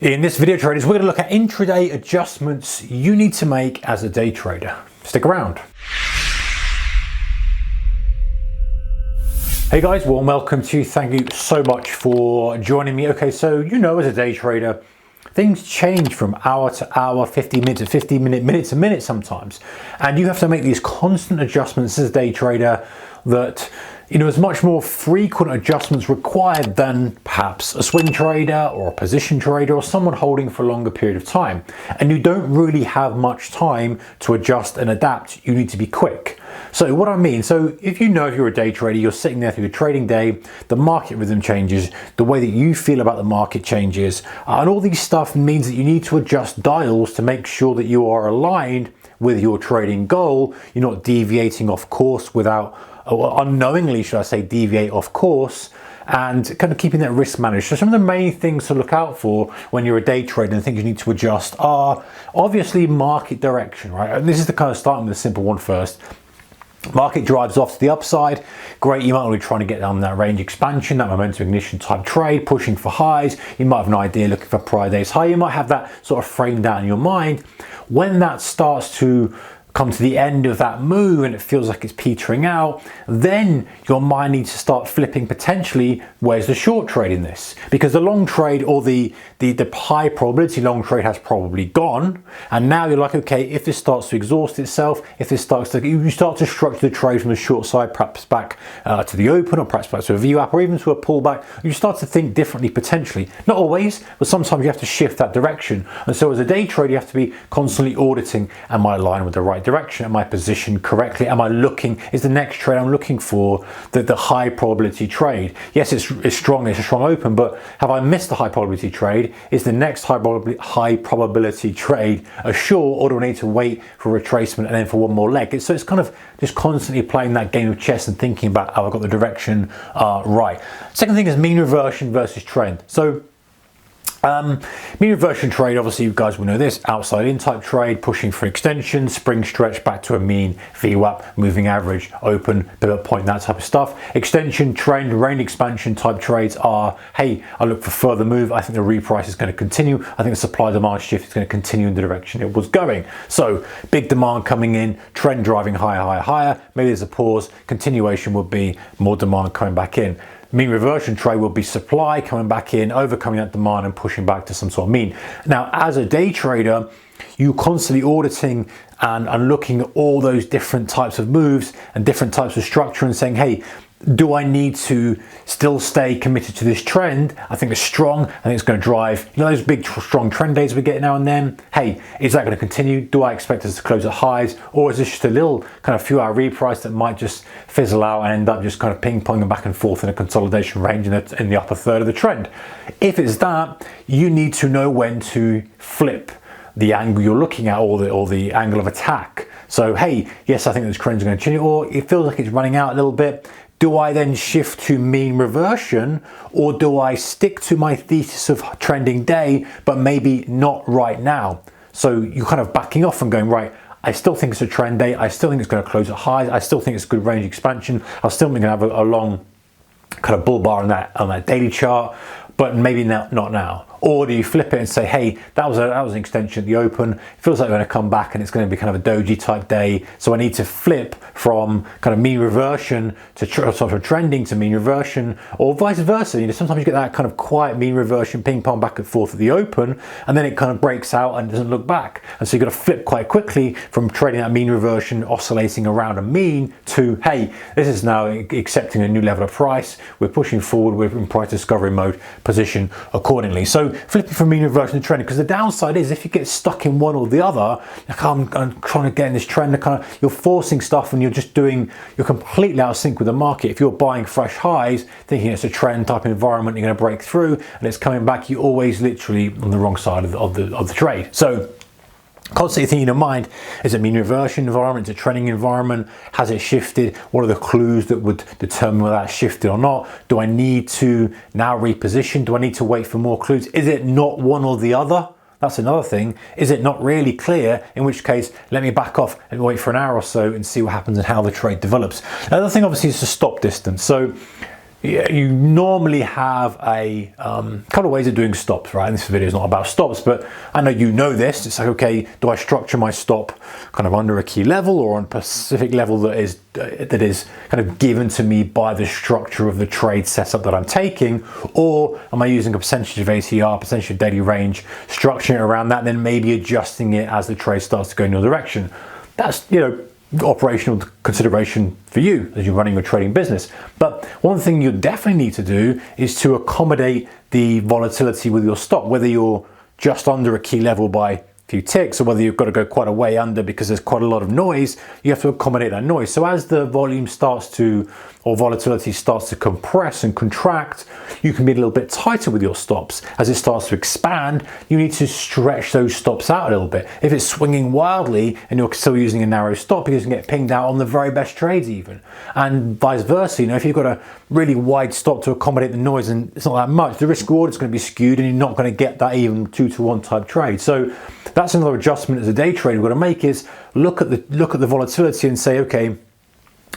In this video, traders, we're going to look at intraday adjustments you need to make as a day trader. Stick around. Hey guys, warm welcome to you. Thank you so much for joining me. Okay, so as a day trader, things change from hour to hour, 15 minutes to 15 minute to minute sometimes. And you have to make these constant adjustments as a day trader that there's much more frequent adjustments required than perhaps a swing trader or a position trader or someone holding for a longer period of time. And you don't really have much time to adjust and adapt. You need to be quick. So what I mean, if you're a day trader, you're sitting there through your trading day, the market rhythm changes, the way that you feel about the market changes, and all these stuff means that you need to adjust dials to make sure that you are aligned with your trading goal. You're not deviating off course unknowingly, should I say, deviate off course, and kind of keeping that risk managed. So some of the main things to look out for when you're a day trader and things you need to adjust are obviously market direction, right? And this is the kind of starting with a simple one first. Market drives off to the upside, great. You might want to be trying to get down that range expansion, that momentum ignition type trade, pushing for highs. You might have an idea looking for prior day's high. You might have that sort of framed out in your mind. When that starts to come to the end of that move and it feels like it's petering out, then your mind needs to start flipping potentially, where's the short trade in this? Because the long trade or the high probability long trade has probably gone, and now you're like, okay, if this starts to exhaust itself, you start to structure the trade from the short side, perhaps back to the open, or perhaps back to a VWAP, or even to a pullback. You start to think differently potentially. Not always, but sometimes you have to shift that direction. And so as a day trader, you have to be constantly auditing, am I aligned with the right direction? Am I positioned correctly? Is the next trade I'm looking for the high probability trade? Yes, it's strong, it's a strong open, but have I missed the high probability trade? Is the next high probability trade a short, or do I need to wait for retracement and then for one more leg? So it's kind of just constantly playing that game of chess and thinking about how I got the direction right. Second thing is mean reversion versus trend. So mean reversion trade, obviously you guys will know this, outside in type trade, pushing for extension, spring stretch back to a mean, VWAP, moving average, open, pivot point, that type of stuff. Extension, trend, range expansion type trades are, hey, I look for further move, I think the reprice is going to continue, I think the supply demand shift is going to continue in the direction it was going. So big demand coming in, trend driving higher, higher, higher, maybe there's a pause, continuation would be more demand coming back in. Mean reversion trade will be supply coming back in, overcoming that demand and pushing back to some sort of mean. Now, as a day trader, you're constantly auditing and looking at all those different types of moves and different types of structure and saying, hey, do I need to still stay committed to this trend? I think it's strong. I think it's going to drive, those big strong trend days we get now and then. Hey, is that going to continue? Do I expect us to close at highs? Or is this just a little kind of few hour reprice that might just fizzle out and end up just kind of ping-ponging back and forth in a consolidation range in the upper third of the trend? If it's that, you need to know when to flip the angle you're looking at, or the angle of attack. So, hey, yes, I think this trend's going to continue, or it feels like it's running out a little bit. Do I then shift to mean reversion, or do I stick to my thesis of trending day, but maybe not right now? So you're kind of backing off and going, right, I still think it's a trend day. I still think it's going to close at highs. I still think it's good range expansion. I still think I have a long kind of bull bar on that daily chart, but maybe not now. Or do you flip it and say, hey, that was an extension at the open. It feels like we're going to come back and it's going to be kind of a doji type day. So I need to flip from kind of mean reversion to sort of trending to mean reversion, or vice versa. Sometimes you get that kind of quiet mean reversion ping pong back and forth at the open, and then it kind of breaks out and doesn't look back. And so you've got to flip quite quickly from trading that mean reversion, oscillating around a mean, to, hey, this is now accepting a new level of price. We're pushing forward. We're in price discovery mode, position accordingly. So flipping from mean reversion to trend, because the downside is if you get stuck in one or the other, like I'm trying to get in this trend, you're forcing stuff and you're completely out of sync with the market. If you're buying fresh highs, thinking it's a trend type environment, you're going to break through and it's coming back, you're always literally on the wrong side of the trade. So constantly thinking in your mind, is it mean reversion environment? Is it trending environment? Has it shifted? What are the clues that would determine whether that's shifted or not? Do I need to now reposition? Do I need to wait for more clues? Is it not one or the other? That's another thing. Is it not really clear? In which case, let me back off and wait for an hour or so and see what happens and how the trade develops. Another thing obviously is the stop distance. So you normally have a couple of ways of doing stops, right? And this video is not about stops, but I know you know this. It's like, okay, do I structure my stop kind of under a key level or on a specific level that is kind of given to me by the structure of the trade setup that I'm taking, or am I using a percentage of ATR, percentage of daily range, structuring it around that, and then maybe adjusting it as the trade starts to go in your direction? That's, operational consideration for you as you're running your trading business. But one thing you definitely need to do is to accommodate the volatility with your stop, whether you're just under a key level by a few ticks or whether you've got to go quite a way under because there's quite a lot of noise. You have to accommodate that noise. So as the volume starts to, or volatility starts to compress and contract, you can be a little bit tighter with your stops. As it starts to expand, you need to stretch those stops out a little bit. If it's swinging wildly and you're still using a narrow stop, you can get pinged out on the very best trades even. And vice versa, if you've got a really wide stop to accommodate the noise and it's not that much, the risk reward is going to be skewed and you're not going to get that even 2-to-1 type trade. So that's another adjustment as a day trader we've got to make, is look at the volatility and say, okay,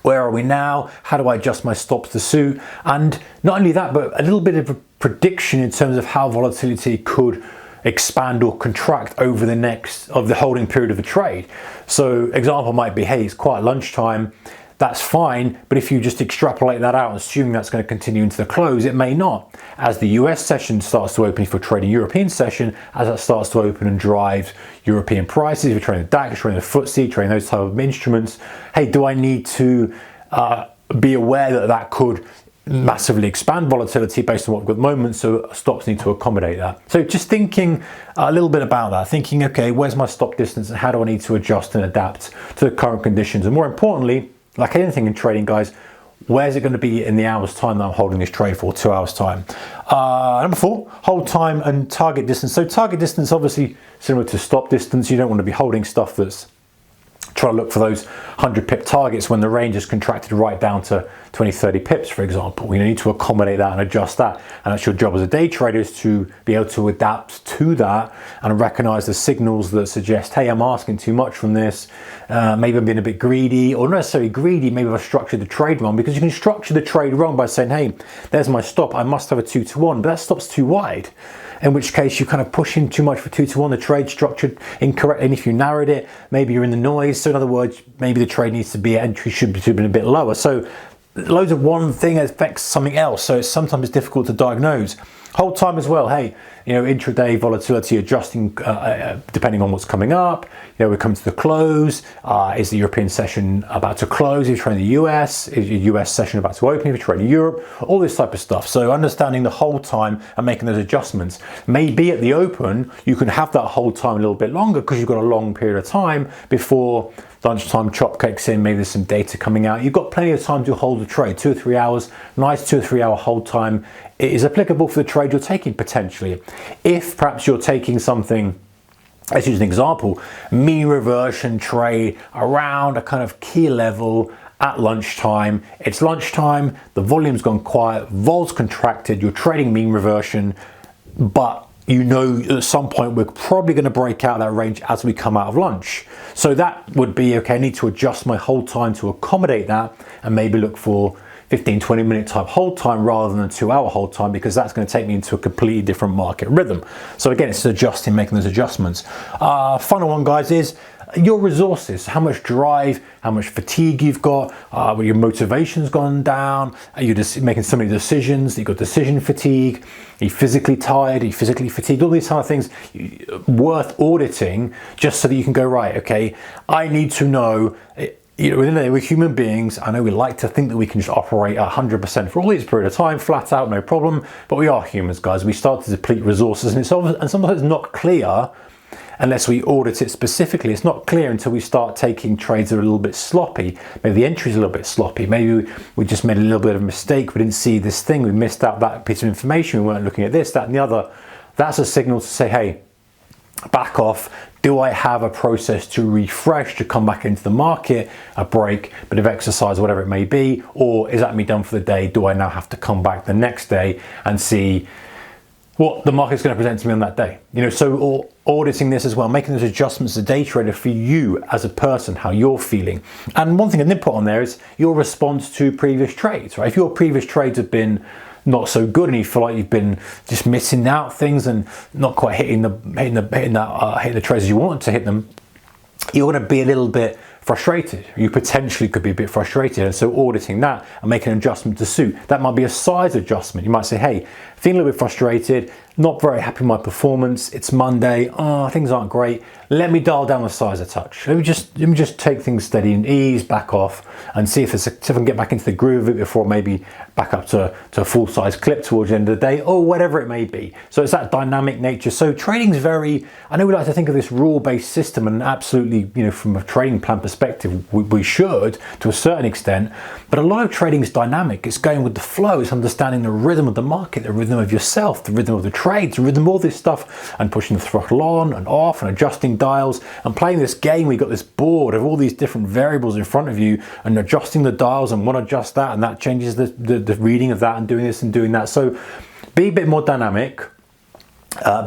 where are we now? How do I adjust my stops to suit? And not only that, but a little bit of a prediction in terms of how volatility could expand or contract over the holding period of the trade. So example might be, hey, it's quite lunchtime. That's fine, but if you just extrapolate that out, assuming that's going to continue into the close, it may not. As the US session starts to open, if you're trading European session, as that starts to open and drive European prices, if you're trading the DAX, trading the FTSE, trading those type of instruments, hey, do I need to be aware that could massively expand volatility based on what we've got at the moment, so stops need to accommodate that. So just thinking a little bit about that, thinking, okay, where's my stop distance and how do I need to adjust and adapt to the current conditions? And more importantly, like anything in trading, guys, where's it going to be in the hour's time that I'm holding this trade for, 2 hours time? Number 4, hold time and target distance. So target distance, obviously similar to stop distance. You don't want to be holding stuff that's trying to look for those 100 pip targets when the range is contracted right down to 20-30 pips, for example. You need to accommodate that and adjust that, and that's your job as a day trader, is to be able to adapt to that and recognize the signals that suggest, hey, I'm asking too much from this, maybe I'm being a bit greedy, or not necessarily greedy, maybe I've structured the trade wrong, because you can structure the trade wrong by saying, hey, there's my stop, I must have a 2-to-1, but that stop's too wide. In which case you're kind of pushing too much for 2-to-1, the trade structured incorrect, and if you narrowed it, maybe you're in the noise. So in other words, maybe the trade needs to be, entry should be a bit lower. So loads of one thing affects something else, so it's sometimes difficult to diagnose. Hold time as well. Hey, intraday volatility adjusting depending on what's coming up. We're coming to the close. Is the European session about to close? If you're trading the US, is your US session about to open? If you're trading Europe, all this type of stuff. So understanding the hold time and making those adjustments. Maybe at the open, you can have that hold time a little bit longer because you've got a long period of time before lunchtime chop kicks in, maybe there's some data coming out. You've got plenty of time to hold the trade, 2 or 3 hours, nice 2 or 3 hour hold time. It is applicable for the trade you're taking potentially. If perhaps you're taking something, let's use an example, mean reversion trade around a kind of key level at lunchtime. It's lunchtime, the volume's gone quiet, vol's contracted, you're trading mean reversion, but at some point we're probably going to break out that range as we come out of lunch. So that would be, okay, I need to adjust my hold time to accommodate that and maybe look for 15-20 minute type hold time rather than a 2 hour hold time, because that's going to take me into a completely different market rhythm. So again, it's adjusting, making those adjustments. Final one, guys, is your resources, how much drive, how much fatigue you've got, your motivation's gone down, are you just making so many decisions, you've got decision fatigue, are you physically tired, are you physically fatigued, all these kind of things worth auditing, just so that you can go, right, okay, I need to know, we're human beings. I know we like to think that we can just operate 100% for all this period of time, flat out, no problem, but we are humans, guys. We start to deplete resources, and sometimes it's not clear unless we audit it specifically. It's not clear until we start taking trades that are a little bit sloppy. Maybe the entry's a little bit sloppy. Maybe we just made a little bit of a mistake. We didn't see this thing. We missed out that piece of information. We weren't looking at this, that, and the other. That's a signal to say, hey, back off. Do I have a process to refresh, to come back into the market, a break, bit of exercise, whatever it may be, or is that me done for the day? Do I now have to come back the next day and see what the market's going to present to me on that day. So auditing this as well, making those adjustments as a day trader for you as a person, how you're feeling. And one thing I did put on there is your response to previous trades, right? If your previous trades have been not so good and you feel like you've been just missing out things and not quite hitting the trades as you wanted to hit them, you're going to be a little bit frustrated. You potentially could be a bit frustrated, and so auditing that and making an adjustment to suit. That might be a size adjustment. You might say, hey, feeling a little bit frustrated, not very happy with my performance, it's Monday, things aren't great, let me dial down the size a touch. Let me just take things steady and ease back off and see if I can get back into the groove of it before maybe back up to a full size clip towards the end of the day, or whatever it may be. So it's that dynamic nature. So trading's I know we like to think of this rule-based system, and absolutely, from a trading plan perspective, we should to a certain extent, but a lot of trading is dynamic. It's going with the flow, it's understanding the rhythm of the market, the rhythm of yourself, the rhythm of the trades, the rhythm of all this stuff, and pushing the throttle on and off and adjusting dials and playing this game. We got this board of all these different variables in front of you and adjusting the dials, and want to adjust that, and that changes the reading of that, and doing this and doing that. So be a bit more dynamic.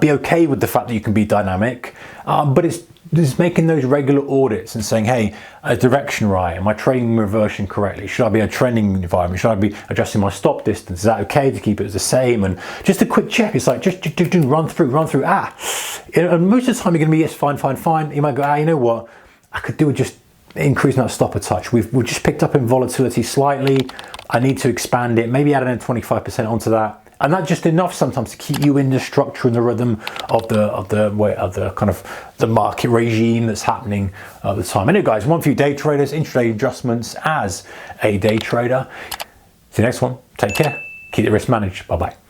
Be okay with the fact that you can be dynamic, but it's making those regular audits and saying, hey, is direction right? Am I trading reversion correctly? Should I be in a trending environment? Should I be adjusting my stop distance? Is that okay to keep it the same? And just a quick check. It's like, just run through. And most of the time you're going to be, yes, fine. You might go, you know what? I could do with just increasing that stop a touch. We've just picked up in volatility slightly. I need to expand it, maybe add an 25% onto that. And that's just enough sometimes to keep you in the structure and the rhythm of the kind of the market regime that's happening at the time. Anyway, guys, one for you day traders, intraday adjustments as a day trader. See you next one. Take care. Keep the risk managed. Bye-bye.